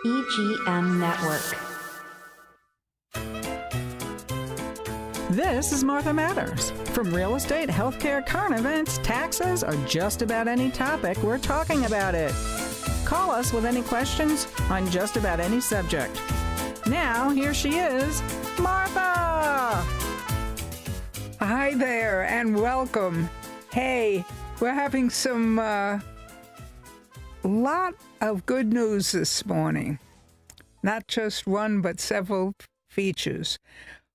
EGM Network. This is Martha Matters. From real estate, healthcare, current events, taxes, or just about any topic, we're talking about it. Call us with any questions on just about any subject. Now, here she is, Martha! Hi there, and welcome. Hey, we're having some lot of good news this morning. Not just one, but several features.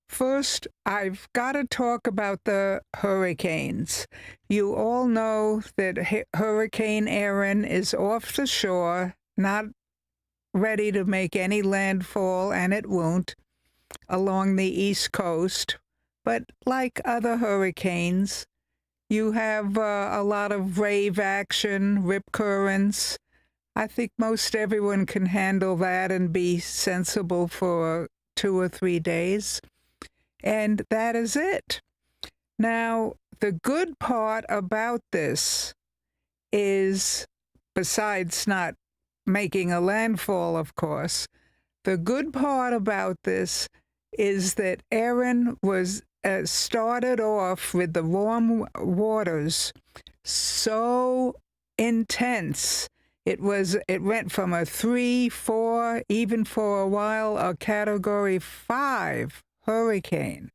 First, I've got to talk about the hurricanes. You all know that Hurricane Erin is off the shore, not ready to make any landfall, and it won't, along the East Coast. But like other hurricanes, you have a lot of wave action, rip currents. I think most everyone can handle that and be sensible for 2 or 3 days. And that is it. Now, the good part about this is, besides not making a landfall, of course, the good part about this is that Erin was started off with the warm waters so intense. It went from a 3, 4, even for a while a Category 5 hurricane.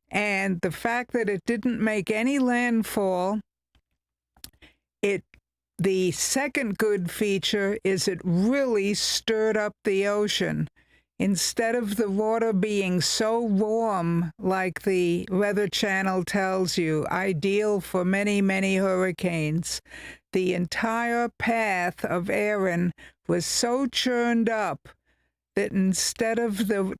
And the fact that it didn't make any landfall, the second good feature is it really stirred up the ocean. Instead of the water being so warm, like the Weather Channel tells you, ideal for many, many hurricanes, the entire path of Erin was so churned up that instead of the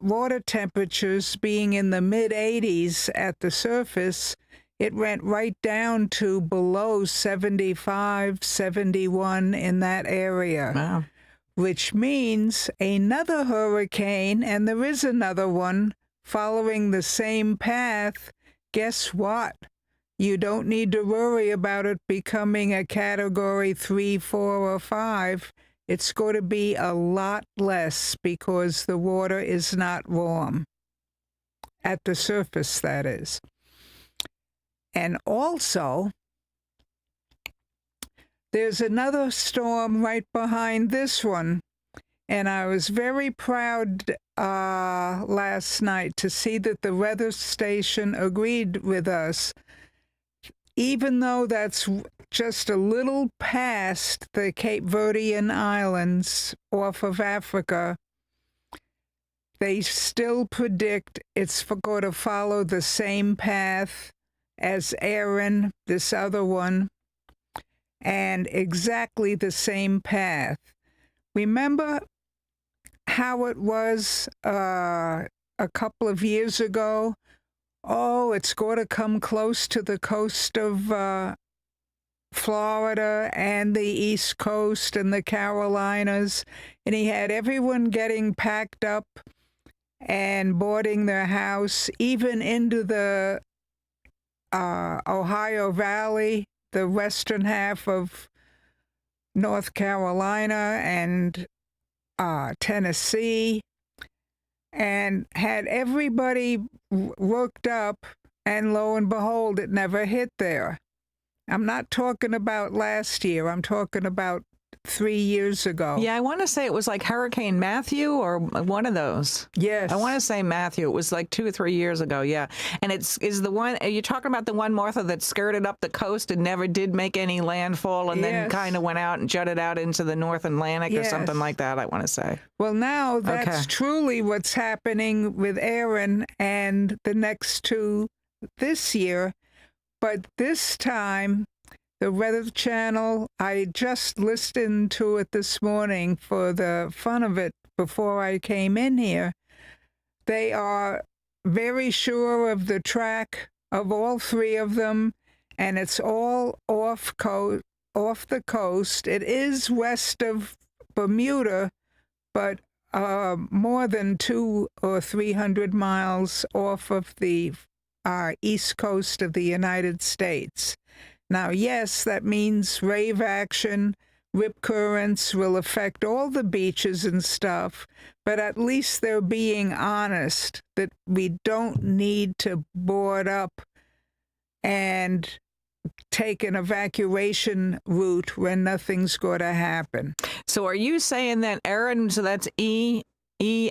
water temperatures being in the mid-80s at the surface, it went right down to below 75, 71 in that area. Wow. Which means another hurricane, and there is another one following the same path, guess what? You don't need to worry about it becoming a Category 3, 4, or 5. It's going to be a lot less because the water is not warm. At the surface, that is. And also, there's another storm right behind this one, and I was very proud last night to see that the weather station agreed with us. Even though that's just a little past the Cape Verdean Islands off of Africa, they still predict it's going to follow the same path as Erin, this other one, and exactly the same path. Remember how it was a couple of years ago? Oh, it's going to come close to the coast of Florida and the East Coast and the Carolinas. And he had everyone getting packed up and boarding their house, even into the Ohio Valley, the western half of North Carolina and Tennessee, and had everybody worked up, and lo and behold, it never hit there. I'm not talking about last year. I'm talking about 3 years ago. Yeah, I want to say it was like Hurricane Matthew or one of those. Yes. I want to say Matthew. It was like 2 or 3 years ago, yeah. And is the one, are you talking about the one, Martha, that skirted up the coast and never did make any landfall and then kind of went out and jutted out into the North Atlantic or something like that, I want to say? Well, now that's truly what's happening with Erin and the next two this year. But this time, the Weather Channel, I just listened to it this morning for the fun of it before I came in here. They are very sure of the track of all three of them, and it's all off the coast. It is west of Bermuda, but more than 200 or 300 miles off of the east coast of the United States. Now, yes, that means wave action, rip currents will affect all the beaches and stuff, but at least they're being honest that we don't need to board up and take an evacuation route when nothing's going to happen. So are you saying that Erin, so that's E,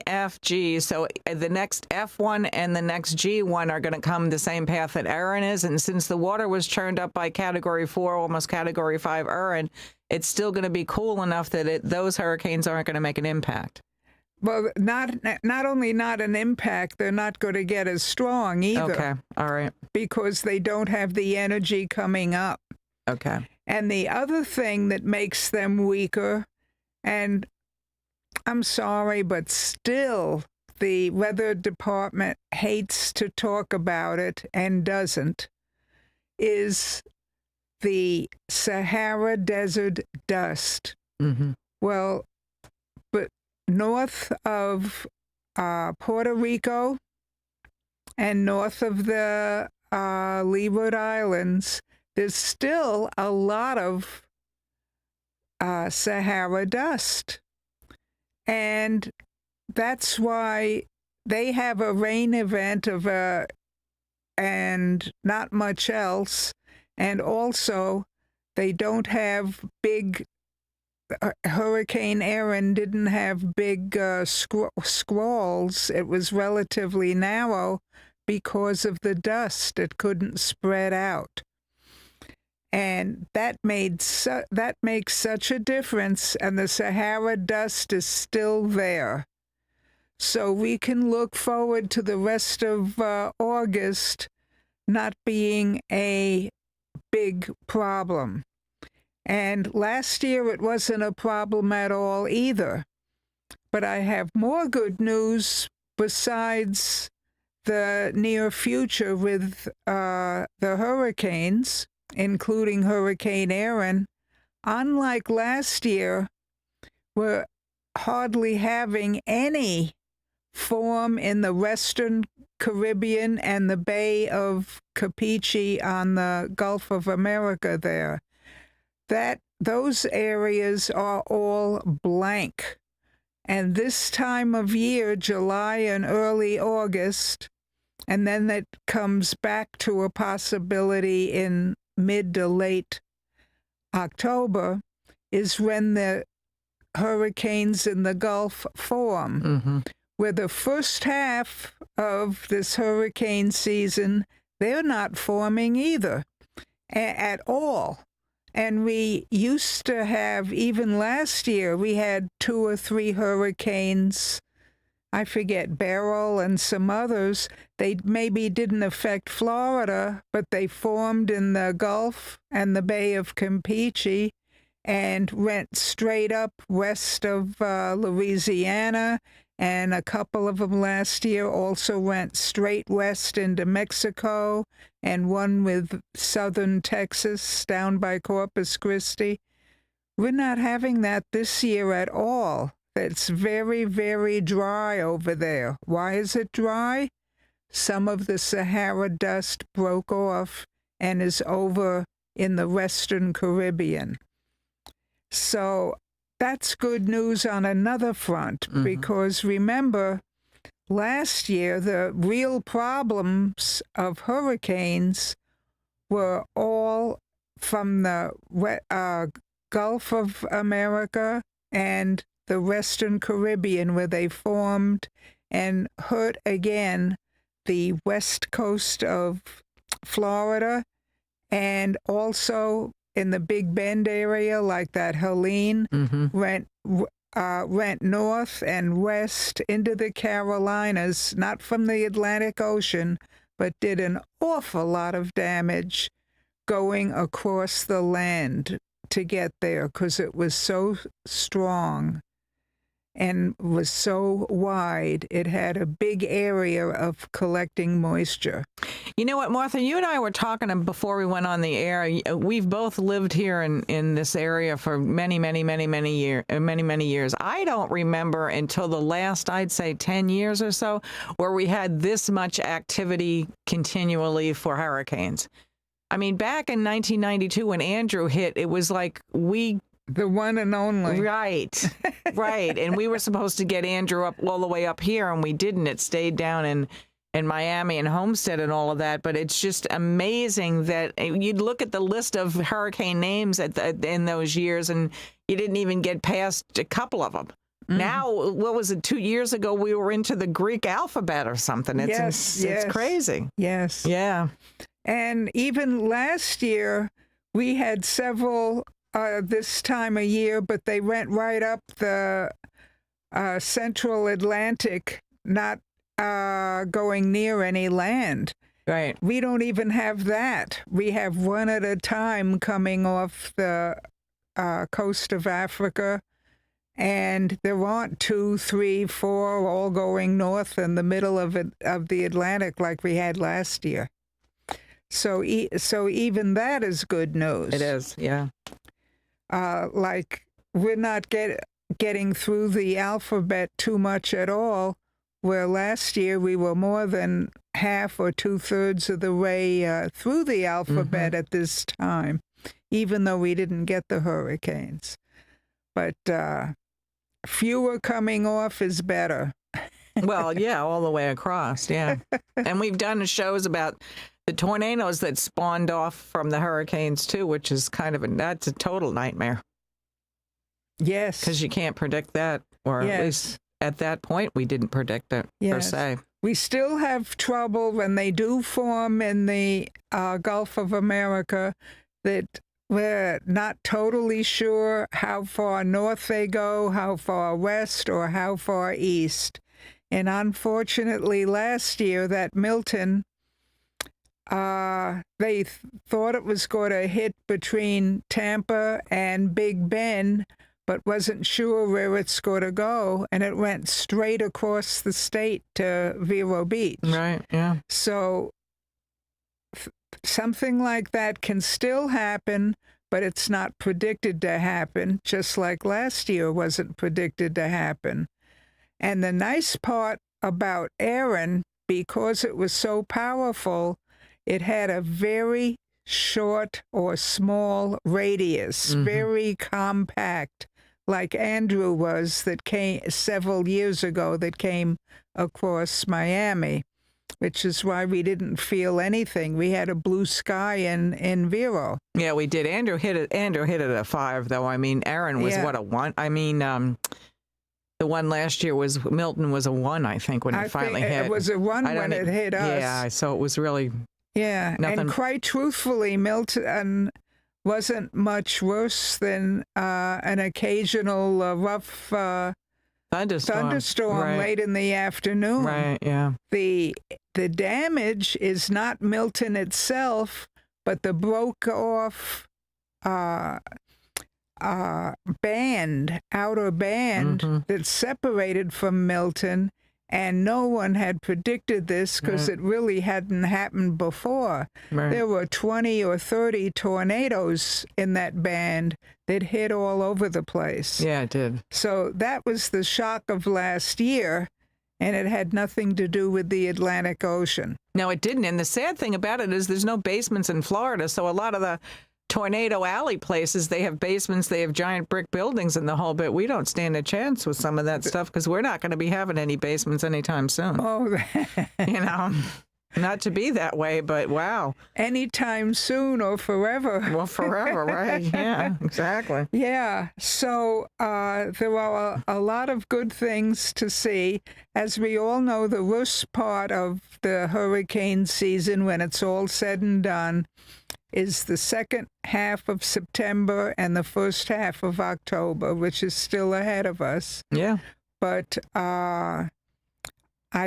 F, G, so the next F1 and the next G1 are going to come the same path that Erin is, and since the water was churned up by Category 4, almost Category 5 Erin, it's still going to be cool enough that those hurricanes aren't going to make an impact? Well, not only not an impact, they're not going to get as strong either. Okay, all right. Because they don't have the energy coming up. Okay. And the other thing that makes them weaker, and I'm sorry, but still the weather department hates to talk about it and doesn't, is the Sahara Desert dust. Mm-hmm. Well, but north of Puerto Rico and north of the Leeward Islands, there's still a lot of Sahara dust. And that's why they have a rain event and not much else. And also, they don't have big, Hurricane Erin didn't have big squalls. It was relatively narrow because of the dust. It couldn't spread out. And that makes such a difference, and the Sahara dust is still there. So we can look forward to the rest of August not being a big problem. And last year it wasn't a problem at all either. But I have more good news besides the near future with the hurricanes, including Hurricane Erin. Unlike last year, we're hardly having any form in the Western Caribbean and the Bay of Campeche on the Gulf of America there. Those areas are all blank. And this time of year, July and early August, and then that comes back to a possibility in mid to late October, is when the hurricanes in the Gulf form. Mm-hmm. Where the first half of this hurricane season, they're not forming either at all. And we used to have, even last year, we had 2 or 3 hurricanes, I forget, Beryl and some others. They maybe didn't affect Florida, but they formed in the Gulf and the Bay of Campeche and went straight up west of Louisiana. And a couple of them last year also went straight west into Mexico, and one with southern Texas down by Corpus Christi. We're not having that this year at all. It's very, very dry over there. Why is it dry? Some of the Sahara dust broke off and is over in the Western Caribbean. So that's good news on another front, because remember, last year the real problems of hurricanes were all from the Gulf of America and the Western Caribbean, where they formed and hurt again the west coast of Florida, and also in the Big Bend area, like that Helene, went north and west into the Carolinas, not from the Atlantic Ocean, but did an awful lot of damage going across the land to get there because it was so strong and was so wide. It had a big area of collecting moisture. You know what, Martha, you and I were talking before we went on the air. We've both lived here in this area for many years. I don't remember until the last, I'd say 10 years or so, where we had this much activity continually for hurricanes. I mean, back in 1992 when Andrew hit, it was like we The one and only. Right, right. And we were supposed to get Andrew up all the way up here, and we didn't. It stayed down in Miami and Homestead and all of that. But it's just amazing that you'd look at the list of hurricane names in those years, and you didn't even get past a couple of them. Now, what was it, 2 years ago, we were into the Greek alphabet or something. It's crazy. Yes. Yeah. And even last year, we had several this time of year, but they went right up the central Atlantic, not going near any land. Right. We don't even have that. We have one at a time coming off the coast of Africa. And there aren't 2, 3, 4 all going north in the middle of the Atlantic like we had last year. So even that is good news. It is, yeah. Like we're not getting through the alphabet too much at all, where last year we were more than half or 2/3 of the way through the alphabet at this time, even though we didn't get the hurricanes. But fewer coming off is better. Well, yeah, all the way across, yeah. And we've done shows about the tornadoes that spawned off from the hurricanes, too, which is that's a total nightmare. Yes. Because you can't predict that, or at least at that point, we didn't predict it, per se. We still have trouble when they do form in the Gulf of America that we're not totally sure how far north they go, how far west, or how far east. And unfortunately, last year, that Milton, they thought it was going to hit between Tampa and Big Bend, but wasn't sure where it's going to go, and it went straight across the state to Vero Beach. Right, yeah. So something like that can still happen, but it's not predicted to happen, just like last year wasn't predicted to happen. And the nice part about Erin, because it was so powerful, it had a very short or small radius, very compact, like Andrew was that came several years ago that came across Miami, which is why we didn't feel anything. We had a blue sky in Vero. Yeah, we did. Andrew hit it at a 5, though. I mean, Erin was a 1. I mean, the one last year Milton was a 1, I think, when it finally hit. It was a 1 when it hit us. Yeah, so it was really nothing. And quite truthfully, Milton wasn't much worse than an occasional rough thunderstorm late in the afternoon. Right, yeah. The damage is not Milton itself, but the broke off outer band that separated from Milton, and no one had predicted this because it really hadn't happened before. Right. There were 20 or 30 tornadoes in that band that hit all over the place. Yeah, it did. So that was the shock of last year, and it had nothing to do with the Atlantic Ocean. No, it didn't. And the sad thing about it is there's no basements in Florida, so a lot of the tornado alley places, they have basements, they have giant brick buildings and the whole bit. We don't stand a chance with some of that stuff because we're not going to be having any basements anytime soon. Oh, not to be that way, but wow. Anytime soon or forever. Well, forever, right? Yeah, exactly. Yeah, so there are a lot of good things to see. As we all know, the worst part of the hurricane season, when it's all said and done, is the second half of September and the first half of October, which is still ahead of us. Yeah. But I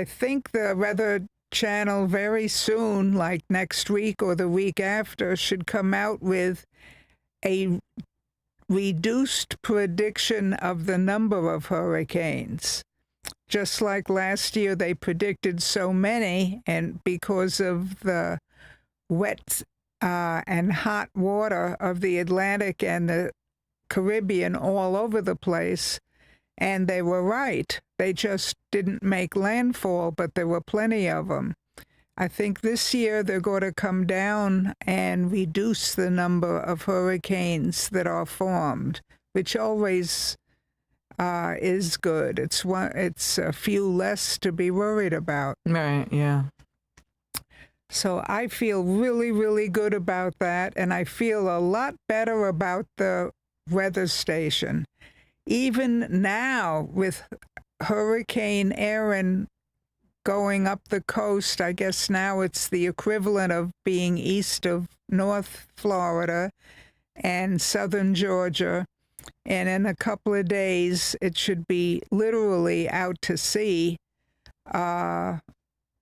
think the Weather Channel very soon, like next week or the week after, should come out with a reduced prediction of the number of hurricanes. Just like last year, they predicted so many, and because of the wet and hot water of the Atlantic and the Caribbean all over the place, and they were right. They just didn't make landfall, but there were plenty of them. I think this year they're going to come down and reduce the number of hurricanes that are formed, which always is good. It's a few less to be worried about. Right, yeah. So I feel really, really good about that, and I feel a lot better about the weather station. Even now, with Hurricane Erin going up the coast, I guess now it's the equivalent of being east of North Florida and southern Georgia. And in a couple of days, it should be literally out to sea,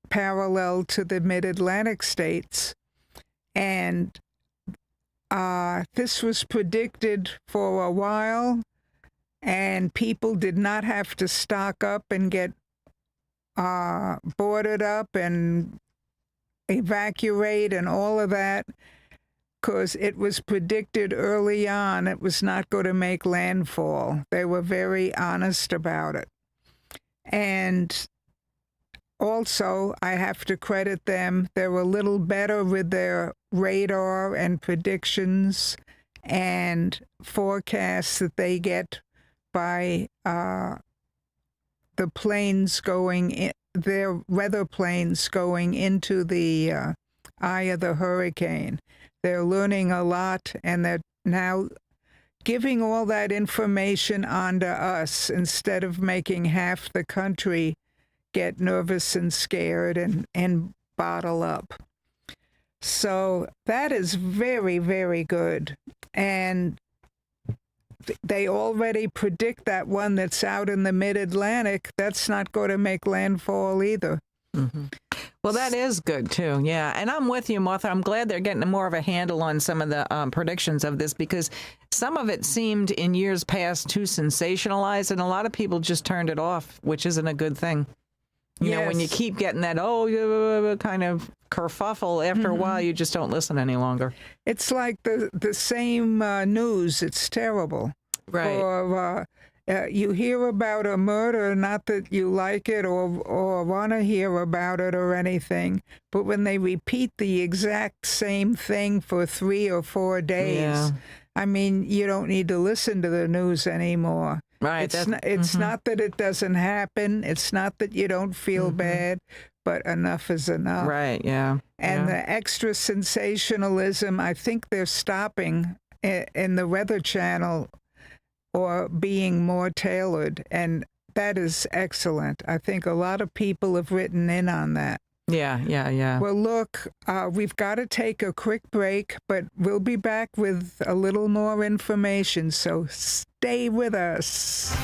parallel to the mid-Atlantic states. And this was predicted for a while, and people did not have to stock up and get boarded up and evacuate and all of that, because it was predicted early on it was not going to make landfall. They were very honest about it. And also, I have to credit them. They were a little better with their radar and predictions and forecasts that they get by the planes going in, their weather planes going into the eye of the hurricane. They're learning a lot, and they're now giving all that information on to us instead of making half the country get nervous and scared and bottle up. So that is very, very good. And they already predict that one that's out in the mid-Atlantic, that's not going to make landfall either. Mm-hmm. Well, that is good, too. Yeah. And I'm with you, Martha. I'm glad they're getting more of a handle on some of the predictions of this, because some of it seemed in years past too sensationalized, and a lot of people just turned it off, which isn't a good thing. You know, when you keep getting that, kind of kerfuffle, after a while, you just don't listen any longer. It's like the same news. It's terrible. Right. Or you hear about a murder, not that you like it or want to hear about it or anything, but when they repeat the exact same thing for 3 or 4 days, I mean, you don't need to listen to the news anymore. Right. It's not that it doesn't happen. It's not that you don't feel bad, but enough is enough. Right, yeah. And the extra sensationalism, I think they're stopping in the Weather Channel or being more tailored. And that is excellent. I think a lot of people have written in on that. Yeah. Well, look, we've got to take a quick break, but we'll be back with a little more information, so stay with us.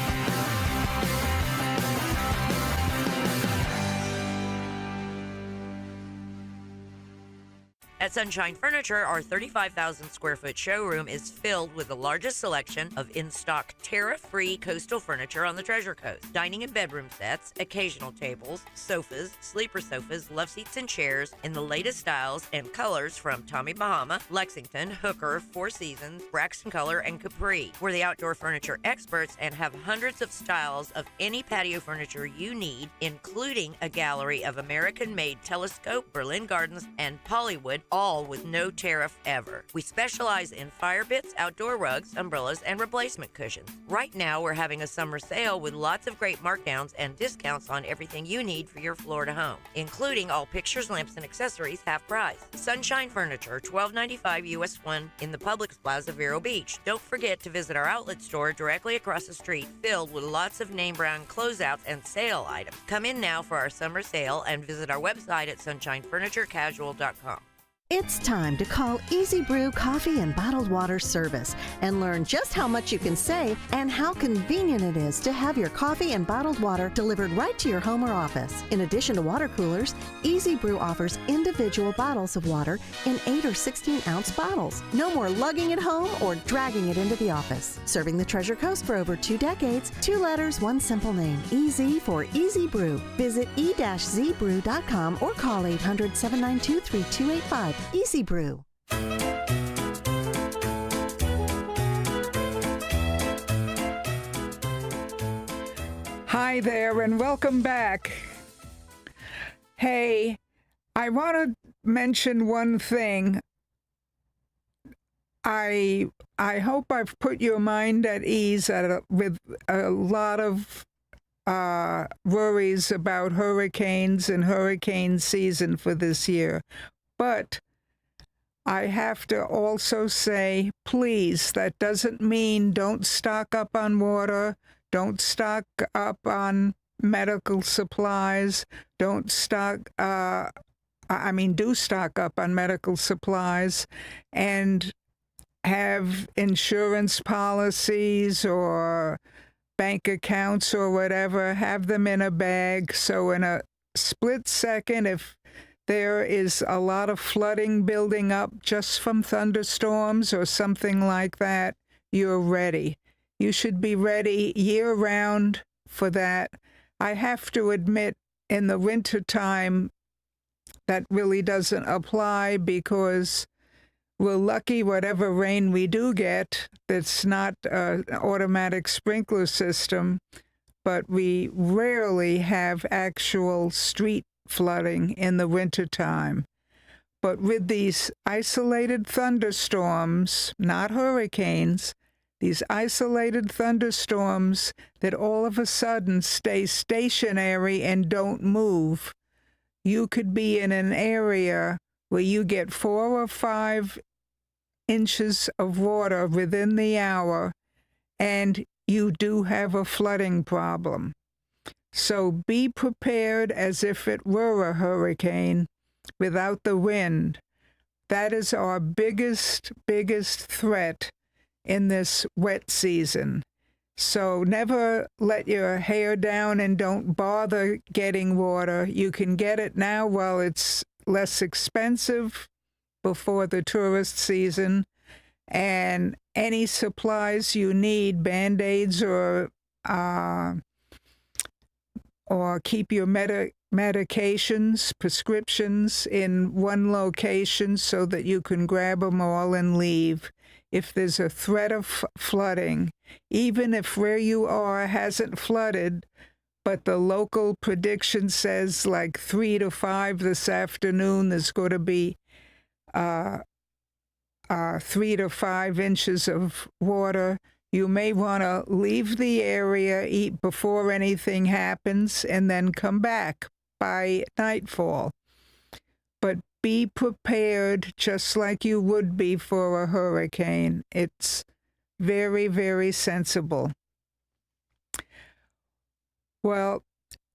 At Sunshine Furniture, our 35,000 square foot showroom is filled with the largest selection of in-stock tariff-free coastal furniture on the Treasure Coast. Dining and bedroom sets, occasional tables, sofas, sleeper sofas, love seats, and chairs in the latest styles and colors from Tommy Bahama, Lexington, Hooker, Four Seasons, Braxton Color, and Capri. We're the outdoor furniture experts and have hundreds of styles of any patio furniture you need, including a gallery of American-made Telescope, Berlin Gardens, and Pollywood, all with no tariff ever. We specialize in fire pits, outdoor rugs, umbrellas, and replacement cushions. Right now, we're having a summer sale with lots of great markdowns and discounts on everything you need for your Florida home, including all pictures, lamps, and accessories half price. Sunshine Furniture, $12.95 US 1 in the Publix Plaza, Vero Beach. Don't forget to visit our outlet store directly across the street, filled with lots of name brand closeouts and sale items. Come in now for our summer sale and visit our website at sunshinefurniturecasual.com. It's time to call Easy Brew Coffee and Bottled Water Service and learn just how much you can save and how convenient it is to have your coffee and bottled water delivered right to your home or office. In addition to water coolers, Easy Brew offers individual bottles of water in 8 or 16-ounce bottles. No more lugging it home or dragging it into the office. Serving the Treasure Coast for over 2 decades, 2 letters, 1 simple name. Easy for Easy Brew. Visit e-zbrew.com or call 800-792-3285. Easy Brew. Hi there, and welcome back. Hey, I want to mention one thing. I hope I've put your mind at ease with a lot of worries about hurricanes and hurricane season for this year. But I have to also say, please, that doesn't mean don't stock up on water, don't stock up on medical supplies, don't stock, do stock up on medical supplies, and have insurance policies or bank accounts or whatever, have them in a bag. So in a split second, if there is a lot of flooding building up just from thunderstorms or something like that, you're ready. You should be ready year-round for that. I have to admit, in the wintertime, that really doesn't apply because we're lucky whatever rain we do get, that's not an automatic sprinkler system, but we rarely have actual street flooding in the wintertime. But with these isolated thunderstorms, not hurricanes, these isolated thunderstorms that all of a sudden stay stationary and don't move, you could be in an area where you get 4 or 5 inches of water within the hour, and you do have a flooding problem. So be prepared as if it were a hurricane without the wind. That is our biggest threat in this wet season. So never let your hair down and don't bother getting water. You can get it now while it's less expensive before the tourist season. And any supplies you need, Band-Aids or keep your medications, prescriptions in one location so that you can grab them all and leave. If there's a threat of flooding, even if where you are hasn't flooded, but the local prediction says like 3 to 5 this afternoon, there's going to be 3 to 5 inches of water, you may want to leave the area, eat before anything happens, and then come back by nightfall. But be prepared just like you would be for a hurricane. It's very, very sensible. Well,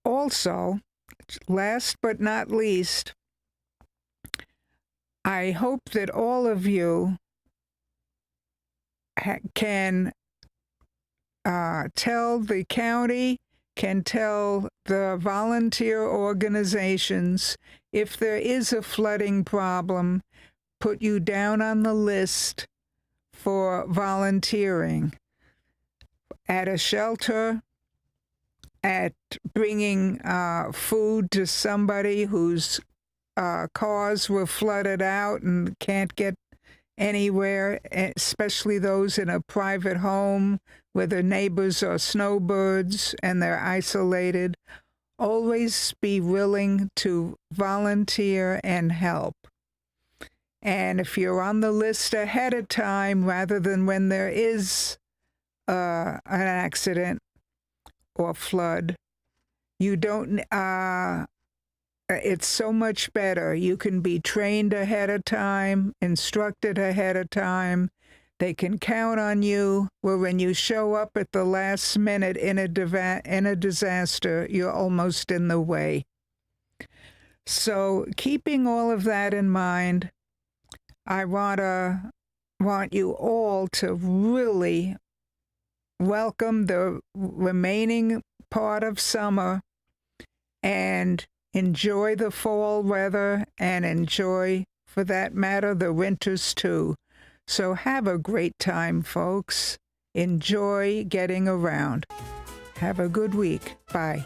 also, last but not least, I hope that all of you can tell the county, can tell the volunteer organizations, if there is a flooding problem, put you down on the list for volunteering at a shelter, at bringing food to somebody whose cars were flooded out and can't get anywhere, especially those in a private home where their neighbors are snowbirds and they're isolated. Always be willing to volunteer and help. And if you're on the list ahead of time, rather than when there is an accident or flood, you don't, it's so much better. You can be trained ahead of time, instructed ahead of time. They can count on you, where when you show up at the last minute in a disaster, you're almost in the way. So keeping all of that in mind, I want you all to really welcome the remaining part of summer and enjoy the fall weather and enjoy, for that matter, the winters too. So have a great time, folks. Enjoy getting around. Have a good week. Bye.